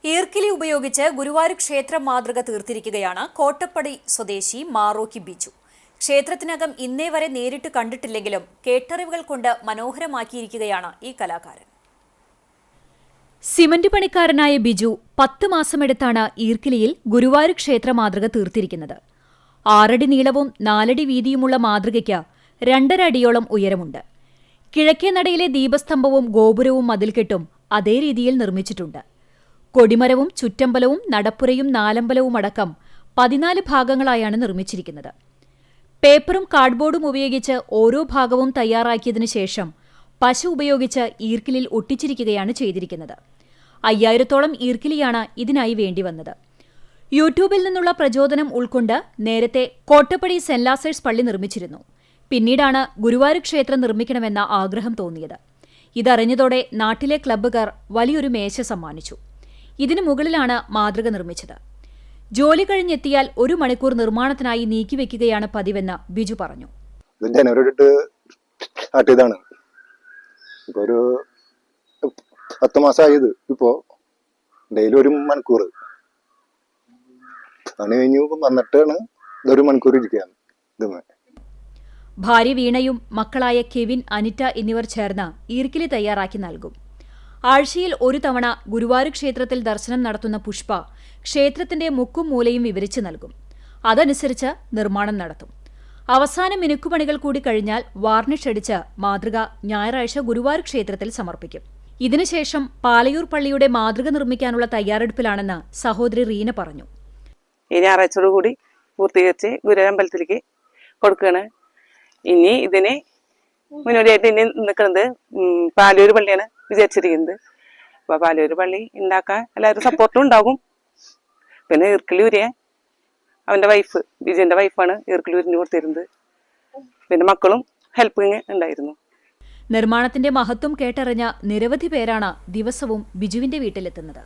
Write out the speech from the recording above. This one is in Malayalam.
ഈർക്കിലി ഉപയോഗിച്ച് ഗുരുവായൂർ ക്ഷേത്രം മാതൃക തീർത്തിരിക്കുകയാണ് കോട്ടപ്പടി സ്വദേശി മാറോക്കി ബിജു. ക്ഷേത്രത്തിനകം ഇന്നേ വരെ നേരിട്ട് കണ്ടിട്ടില്ലെങ്കിലും കേട്ടറിവുകൾ കൊണ്ട് മനോഹരമാക്കിയിരിക്കുകയാണ് ഈ കലാകാരൻ. സിമന്റ് പണിക്കാരനായ ബിജു 10 മാസമെടുത്താണ് ഈർക്കിലിയിൽ ഗുരുവായൂർ ക്ഷേത്ര മാതൃക തീർത്തിരിക്കുന്നത്. 6 അടി നീളവും 4 അടി വീതിയുമുള്ള മാതൃകയ്ക്ക് 2.5 അടിയോളം ഉയരമുണ്ട്. കിഴക്കേ നടയിലെ ദീപസ്തംഭവും ഗോപുരവും മതിൽക്കെട്ടും അതേ രീതിയിൽ നിർമ്മിച്ചിട്ടുണ്ട്. കൊടിമരവും ചുറ്റമ്പലവും നടപ്പുരയും നാലമ്പലവും അടക്കം 14 ഭാഗങ്ങളായാണ് നിർമ്മിച്ചിരിക്കുന്നത്. പേപ്പറും കാർഡ്ബോർഡും ഉപയോഗിച്ച് ഓരോ ഭാഗവും തയ്യാറാക്കിയതിനു ശേഷം പശ ഉപയോഗിച്ച് ഈർക്കിലിൽ ഒട്ടിച്ചിരിക്കുകയാണ് ചെയ്തിരിക്കുന്നത്. 5000-ഓളം ഈർക്കിലിയാണ് ഇതിനായി വേണ്ടിവന്നത്. യൂട്യൂബിൽ നിന്നുള്ള പ്രചോദനം ഉൾക്കൊണ്ട് നേരത്തെ കോട്ടപ്പടി സെന്റ് ലാസേഴ്സ് പള്ളി നിർമ്മിച്ചിരുന്നു. പിന്നീടാണ് ഗുരുവായൂർ ക്ഷേത്രം നിർമ്മിക്കണമെന്ന ആഗ്രഹം തോന്നിയത്. ഇതറിഞ്ഞതോടെ നാട്ടിലെ ക്ലബ്ബുകാർ വലിയൊരു മേശ സമ്മാനിച്ചു. ഇതിനു മുകളിലാണ് മാതൃക നിർമ്മിച്ചത്. ജോലി കഴിഞ്ഞെത്തിയാൽ 1 മണിക്കൂർ നിർമ്മാണത്തിനായി നീക്കിവെക്കുകയാണ് പതിവെന്ന് ബിജു പറഞ്ഞു. ഒരു 10 മാസമായത്. ഇപ്പോ ഡെയിലി 1 മണിക്കൂർ പണി കഴിഞ്ഞു വന്നിട്ടാണ് 1 മണിക്കൂർ ഇരിക്കുകയാണ്. ഭാര്യ വീണയും മക്കളായ കെവിൻ, അനിറ്റ എന്നിവർ ചേർന്ന് ഈർക്കിലി തയ്യാറാക്കി നൽകും. ആഴ്ചയിൽ 1 തവണ ഗുരുവായൂർ ക്ഷേത്രത്തിൽ ദർശനം നടത്തുന്ന പുഷ്പ ക്ഷേത്രത്തിന്റെ മുക്കും മൂലയും വിവരിച്ചു നൽകും. അതനുസരിച്ച് നിർമ്മാണം നടത്തും. അവസാന മിനുക്കുപണികൾ കൂടി കഴിഞ്ഞാൽ വാർണിഷ് അടിച്ച് മാതൃക ഞായറാഴ്ച ഗുരുവായൂർ ക്ഷേത്രത്തിൽ സമർപ്പിക്കും. ഇതിനുശേഷം പാലയൂർ പള്ളിയുടെ മാതൃക നിർമ്മിക്കാനുള്ള തയ്യാറെടുപ്പിലാണെന്ന് സഹോദരി റീന പറഞ്ഞു. ഈ ഞായറാഴ്ചയോടുകൂടി പൂർത്തീകരിച്ച് ഗുരുവായൂരമ്പലത്തിലേക്ക് കൊടുക്കുകയാണ്. ഇനി ഇതിന് മുന്നോടിയായിട്ട് ഇനി നിൽക്കുന്നത് പാലയൂർ പള്ളിയാണ് വിചാരിച്ചിരിക്കുന്നത്. അപ്പൊ പാലയൂർ പള്ളി ഉണ്ടാക്കാൻ എല്ലാവരും സപ്പോർട്ടും ഉണ്ടാകും. പിന്നെ ഈർക്കിലൂരിയെ അവന്റെ വൈഫ്, വിജയന്റെ വൈഫാണ് ഈർക്കിലൂരിന് കൊടുത്തിരുന്നത്. പിന്നെ മക്കളും ഹെൽപ്പിങ് ഉണ്ടായിരുന്നു. നിർമ്മാണത്തിന്റെ മഹത്വം കേട്ടറിഞ്ഞ നിരവധി പേരാണ് ദിവസവും ബിജുവിന്റെ വീട്ടിലെത്തുന്നത്.